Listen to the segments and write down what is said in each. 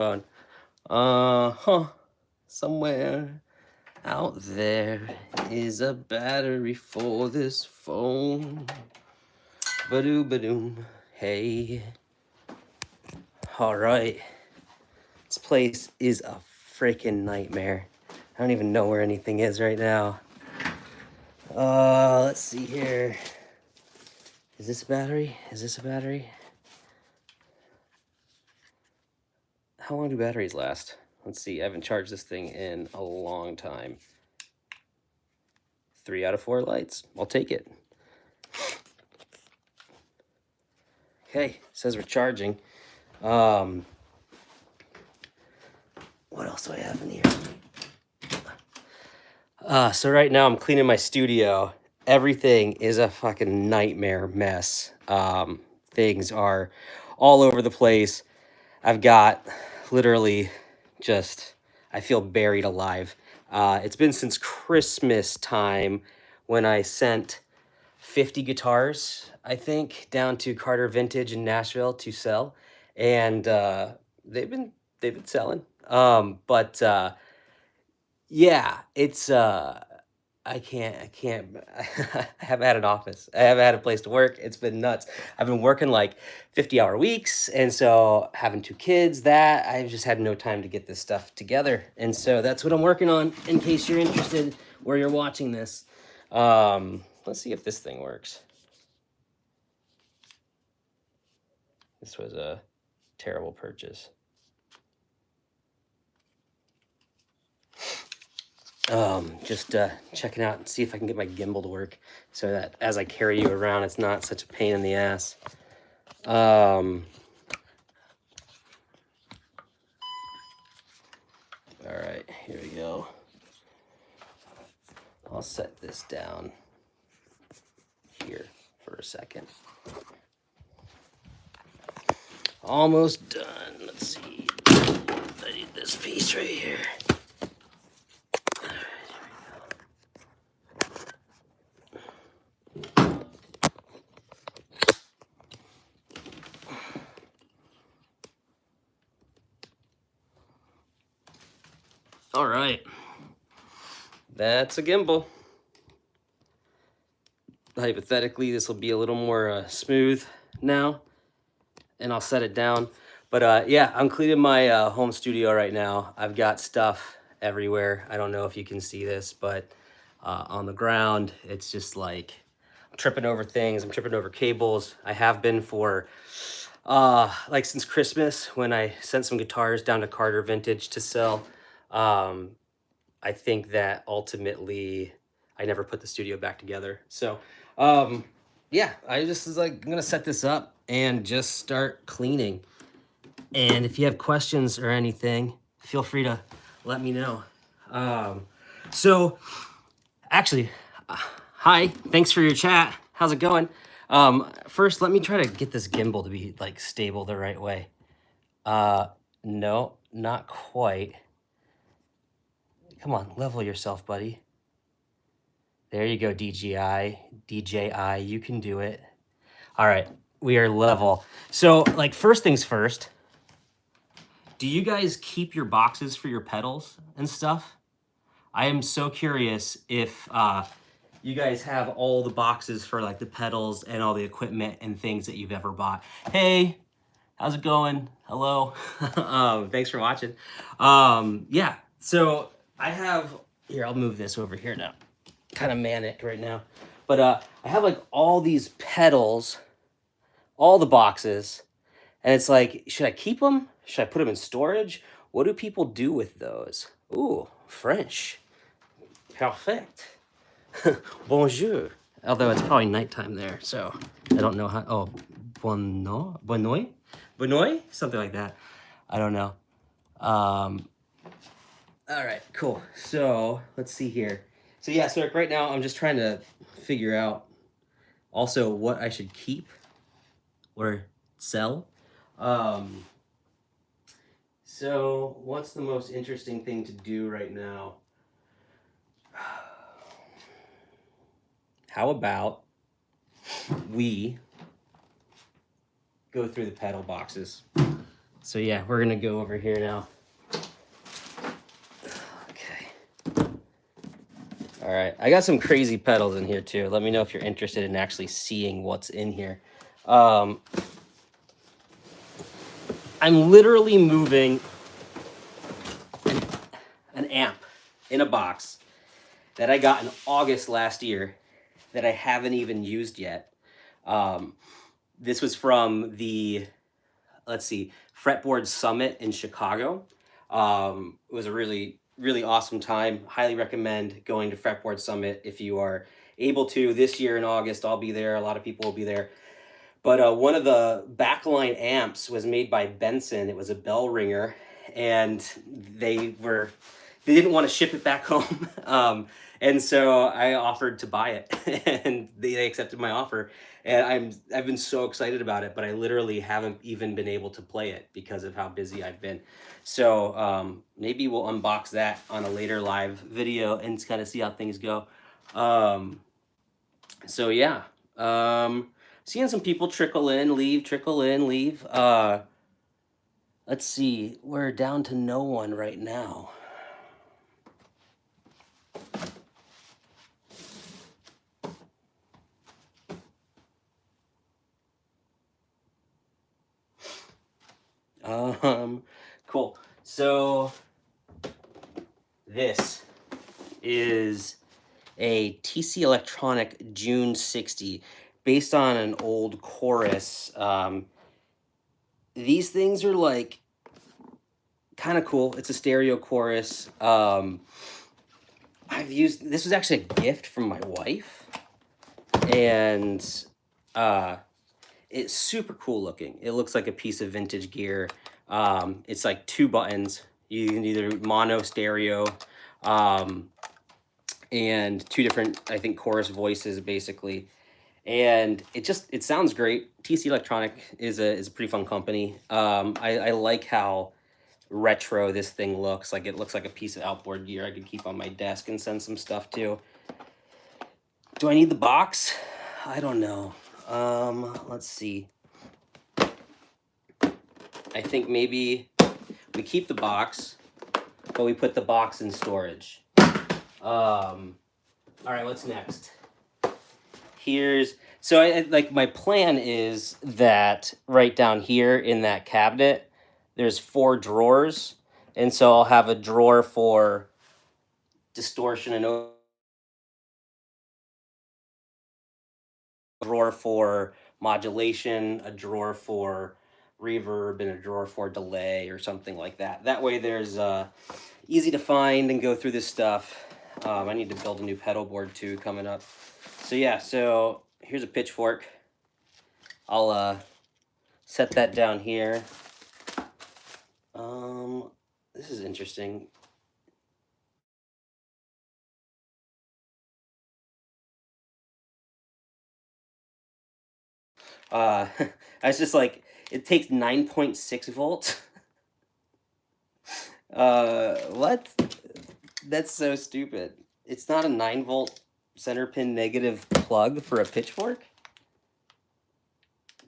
phone. Somewhere out there is a battery for this phone. Ba-doo, ba-doom. Hey. All right. This place is a freaking nightmare. I don't even know where anything is right now. Let's see here. Is this a battery? Is this a battery? How long do batteries last? Let's see. I haven't charged this thing in a long time. 3 out of 4 lights. I'll take it. Okay, says we're charging. What else do I have in here? So right now I'm cleaning my studio. Everything is a fucking nightmare mess. Things are all over the place. I've got literally just, I feel buried alive. It's been since Christmas time when I sent 50 guitars, I think, down to Carter Vintage in Nashville to sell, and they've been selling. But yeah, it's I can't I haven't had an office. I haven't had a place to work. It's been nuts. I've been working like 50-hour weeks, and so having 2 kids, that I've just had no time to get this stuff together. And so that's what I'm working on in case you're interested where you're watching this. Let's see if this thing works. This was a terrible purchase. Just checking out and see if I can get my gimbal to work so that as I carry you around, it's not such a pain in the ass. All right, here we go. I'll set this down here for a second. Almost done. Let's see. I need this piece right here. All right. That's a gimbal. Hypothetically, this will be a little more smooth now, and I'll set it down. But yeah, I'm cleaning my home studio right now. I've got stuff everywhere. I don't know if you can see this, but on the ground, it's just like I'm tripping over things. I'm tripping over cables. I have been for like since Christmas when I sent some guitars down to Carter Vintage to sell. I think that ultimately I never put the studio back together. So yeah, I just was like, I'm gonna set this up and just start cleaning. And if you have questions or anything, feel free to let me know. So actually, hi, thanks for your chat. How's it going? First, let me try to get this gimbal to be like stable the right way. No, not quite. Come on, level yourself, buddy. There you go, DJI, you can do it. All right, we are level. So like first things first, do you guys keep your boxes for your pedals and stuff? I am so curious if you guys have all the boxes for like the pedals and all the equipment and things that you've ever bought. Hey, how's it going? Hello. Thanks for watching. Yeah, so I have, here, I'll move this over here now. Kind of manic right now. But I have like all these pedals, all the boxes, and it's like, should I keep them? Should I put them in storage? What do people do with those? Ooh, French. Perfect. Bonjour. Although it's probably nighttime there, so I don't know how. Oh, bonnoy, something like that. I don't know. All right, cool. So let's see here. So yeah, so right now I'm just trying to figure out also what I should keep or sell. So what's the most interesting thing to do right now? How about we go through the pedal boxes? So yeah, we're gonna go over here now. Okay. All right, I got some crazy pedals in here too. Let me know if you're interested in actually seeing what's in here. I'm literally moving an amp in a box that I got in August last year that I haven't even used yet. This was from the, let's see, Fretboard Summit in Chicago. It was a really, really awesome time. Highly recommend going to Fretboard Summit if you are able to. This year in August, I'll be there. A lot of people will be there. But one of the backline amps was made by Benson. It was a bell ringer, and they didn't want to ship it back home. And so I offered to buy it, and they accepted my offer. And I've been so excited about it, but I literally haven't even been able to play it because of how busy I've been. So maybe we'll unbox that on a later live video and kind of see how things go. So yeah. Seeing some people trickle in, leave, trickle in, leave. Let's see. We're down to no one right now. Cool. So this is a TC Electronic June 60 based on an old chorus. These things are like kind of cool. It's a stereo chorus. This was actually a gift from my wife, and it's super cool looking. It looks like a piece of vintage gear. It's like 2 buttons. You can either mono, stereo, and 2 different, I think, chorus voices basically. And it sounds great. TC Electronic is a pretty fun company. I like how retro this thing looks. Like, it looks like a piece of outboard gear I could keep on my desk and send some stuff to. Do I need the box? I don't know. Let's see. I think maybe we keep the box, but we put the box in storage. All right, what's next? So like my plan is that right down here in that cabinet, there's 4 drawers. And so I'll have a drawer for distortion and a drawer for modulation, a drawer for reverb, and a drawer for delay or something like that. That way there's easy to find and go through this stuff. I need to build a new pedal board too coming up. So yeah, so here's a pitchfork. I'll set that down here. This is interesting. I was just like, it takes 9.6 volts. What? That's so stupid. It's not a 9-volt center pin negative plug for a pitchfork?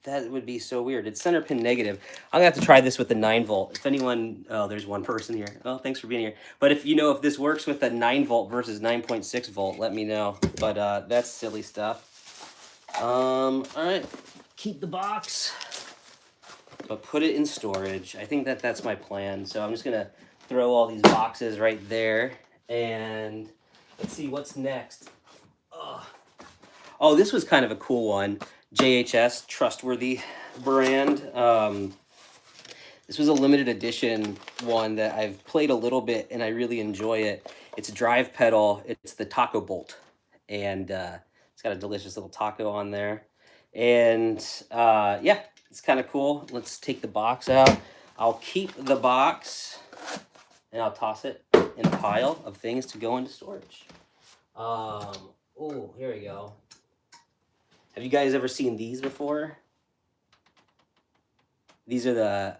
That would be so weird. It's center pin negative. I'm gonna have to try this with the 9-volt. If anyone, oh, there's one person here. Oh, thanks for being here. But if you know if this works with a 9-volt versus 9.6 volt, let me know. But that's silly stuff. All right, keep the box, but put it in storage. I think that's my plan. So I'm just gonna throw all these boxes right there, and let's see what's next. Oh, this was kind of a cool one. JHS, trustworthy brand. This was a limited edition one that I've played a little bit and I really enjoy it. It's a drive pedal. It's the Taco Bolt, and it's got a delicious little taco on there. And yeah, it's kind of cool. Let's take the box out. I'll keep the box and I'll toss it in a pile of things to go into storage. Oh, here we go. Have you guys ever seen these before? These are the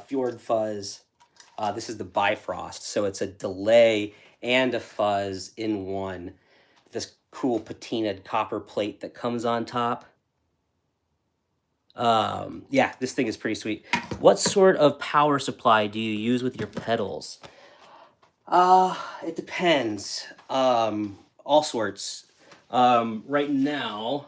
Fjord Fuzz. This is the Bifrost. So it's a delay and a fuzz in one. This cool patinaed copper plate that comes on top. Yeah, this thing is pretty sweet. What sort of power supply do you use with your pedals? It depends. All sorts. Right now,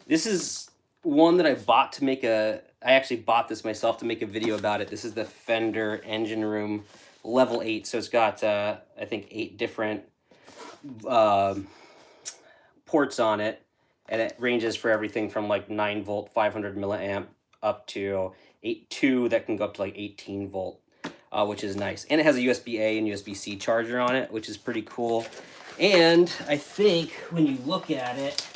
this is one that I bought to make a. I actually bought this myself to make a video about it. This is the Fender Engine Room Level 8. So it's got, I think, 8 different um ports on it. And it ranges for everything from like 9 volt, 500 milliamp up to 8.2 that can go up to like 18 volt, which is nice. And it has a USB A and USB C charger on it, which is pretty cool. And I think when you look at it,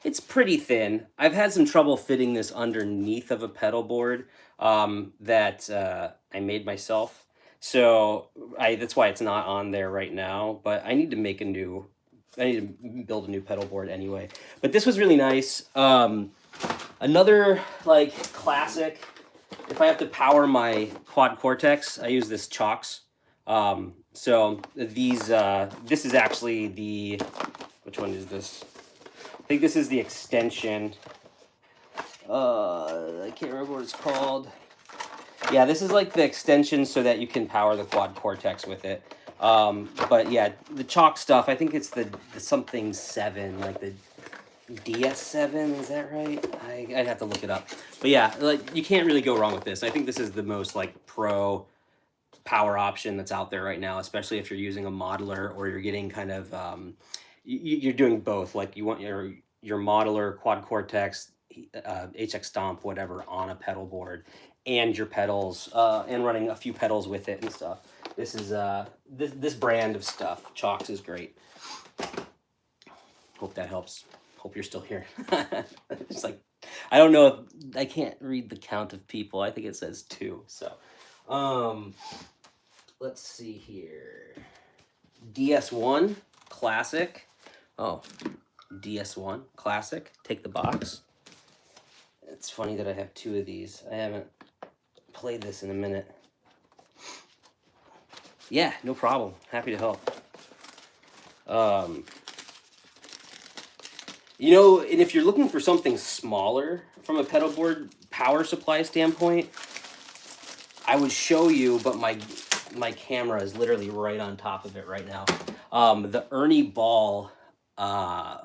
it's pretty thin. I've had some trouble fitting this underneath of a pedal board that I made myself. So that's why it's not on there right now. But I need to make a new. I need to build a new pedal board anyway. But this was really nice. Another like classic. If I have to power my Quad Cortex, I use this Chox. So these. This is actually the. Which one is this? I think this is the extension. I can't remember what it's called. Yeah, this is like the extension so that you can power the Quad Cortex with it. But yeah, the Chox stuff, I think it's the something 7, like the DS7, is that right? I'd have to look it up. But yeah, like you can't really go wrong with this. I think this is the most like pro power option that's out there right now, especially if you're using a modeler or you're getting kind of you're doing both. Like you want your modeler Quad Cortex, HX Stomp, whatever, on a pedal board, and your pedals, and running a few pedals with it and stuff. This is this brand of stuff. Chox is great. Hope that helps. Hope you're still here. It's like I don't know if I can't read the count of people. I think it says 2. So, let's see here. DS1 Classic. Oh, DS1 Classic. Take the box. It's funny that I have 2 of these. I haven't played this in a minute. Yeah, no problem. Happy to help. You know, and if you're looking for something smaller from a pedal board power supply standpoint, I would show you, but my camera is literally right on top of it right now. The Ernie Ball, I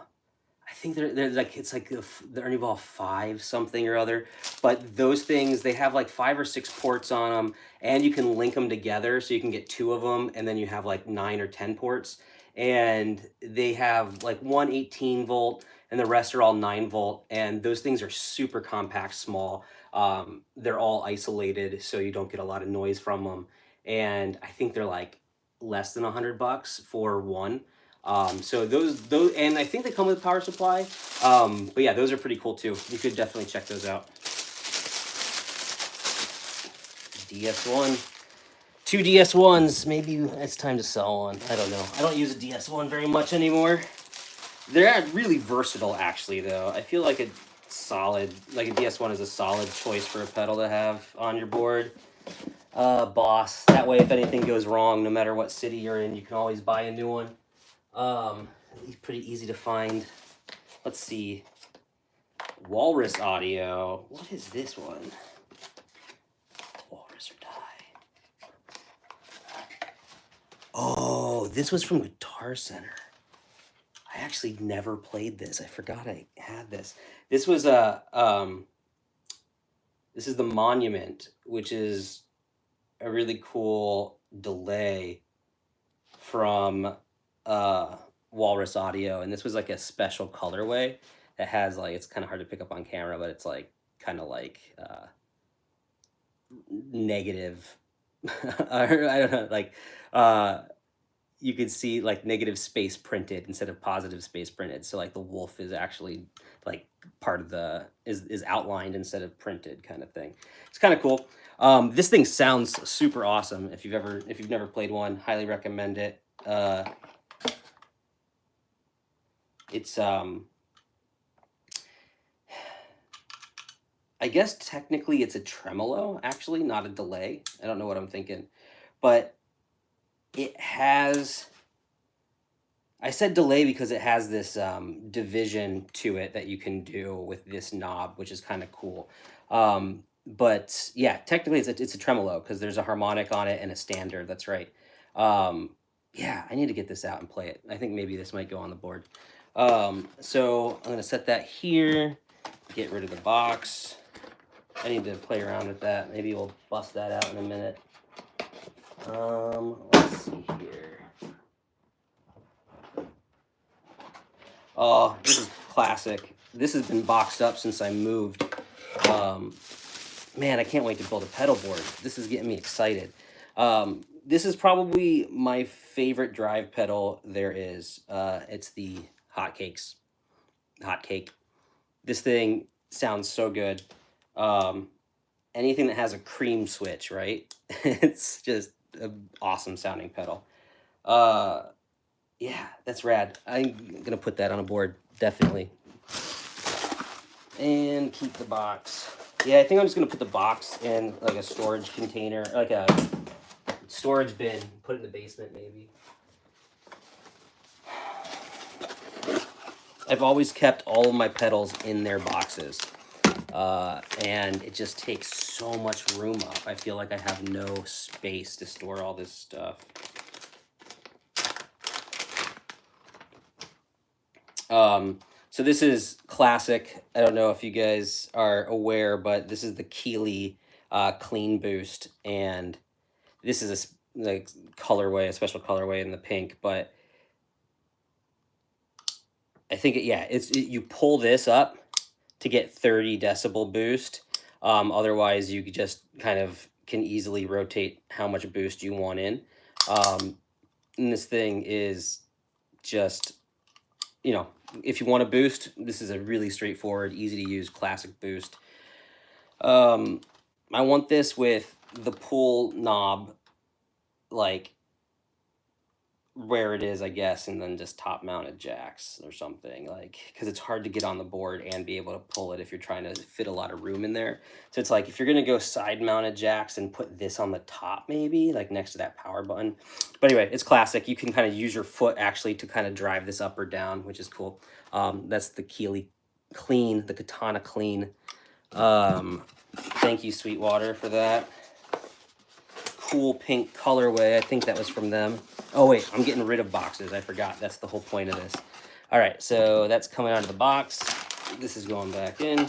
think they're like, it's like the Ernie Ball 5 something or other, but those things, they have like 5 or 6 ports on them, and you can link them together so you can get 2 of them, and then you have like 9 or 10 ports, and they have like one 18 volt and the rest are all 9 volt, and those things are super compact, small. They're all isolated so you don't get a lot of noise from them, and I think they're like less than $100 for one. So those, and I think they come with a power supply. But yeah, those are pretty cool too. You could definitely check those out. DS1, 2 DS1s. Maybe it's time to sell one. I don't know. I don't use a DS1 very much anymore. They're really versatile, actually. Though I feel like a DS1 is a solid choice for a pedal to have on your board. Boss. That way, if anything goes wrong, no matter what city you're in, you can always buy a new one. Pretty easy to find. Let's see. Walrus Audio. What is this one? Walrus or Die. Oh, this was from Guitar Center. I actually never played this. I forgot I had this. This was this is the Monument, which is a really cool delay from Walrus Audio, and this was like a special colorway that has like, it's kind of hard to pick up on camera, but it's like kind of like negative. I don't know, like you could see like negative space printed instead of positive space printed. So like the wolf is actually like part of the is outlined instead of printed, kind of thing. It's kind of cool. This thing sounds super awesome. If you've never played one, highly recommend it. It's I guess technically it's a tremolo, actually, not a delay. I don't know what I'm thinking, but it has I said delay because it has this division to it that you can do with this knob, which is kind of cool. But yeah, technically it's a tremolo because there's a harmonic on it and a standard. That's right. Um, yeah, I need to get this out and play it. I think maybe this might go on the board. So I'm gonna set that here. Get rid of the box. I need to play around with that. Maybe we'll bust that out in a minute. Let's see here. Oh, this is classic. This has been boxed up since I moved. Man, I can't wait to build a pedal board. This is getting me excited. This is probably my favorite drive pedal there is. It's the Hotcakes. Hotcake. This thing sounds so good. Anything that has a cream switch, right? It's just an awesome sounding pedal. Yeah, that's rad. I'm gonna put that on a board, definitely. And keep the box. Yeah, I think I'm just gonna put the box in like a storage container, like a storage bin, put it in the basement maybe. I've always kept all of my pedals in their boxes. And it just takes so much room up. I feel like I have no space to store all this stuff. So this is classic. I don't know if you guys are aware, but this is the Keeley Clean Boost, and this is like colorway, a special colorway in the pink. But I think you pull this up to get 30 decibel boost. Otherwise, you just kind of can easily rotate how much boost you want in. And this thing is just, you know, if you want to boost, this is a really straightforward, easy to use classic boost. I want this with the pull knob, like where it is, I guess, and then just top mounted jacks or something, like, because it's hard to get on the board and be able to pull it if you're trying to fit a lot of room in there. So it's like if you're going to go side mounted jacks and put this on the top, maybe like next to that power button. But anyway, it's classic. You can kind of use your foot actually to kind of drive this up or down, which is cool. That's the Keeley Clean, the Katana Clean. Thank you, Sweetwater, for that. Cool pink colorway. I think that was from them. Oh wait, I'm getting rid of boxes. I forgot. That's the whole point of this. All right, so that's coming out of the box. This is going back in.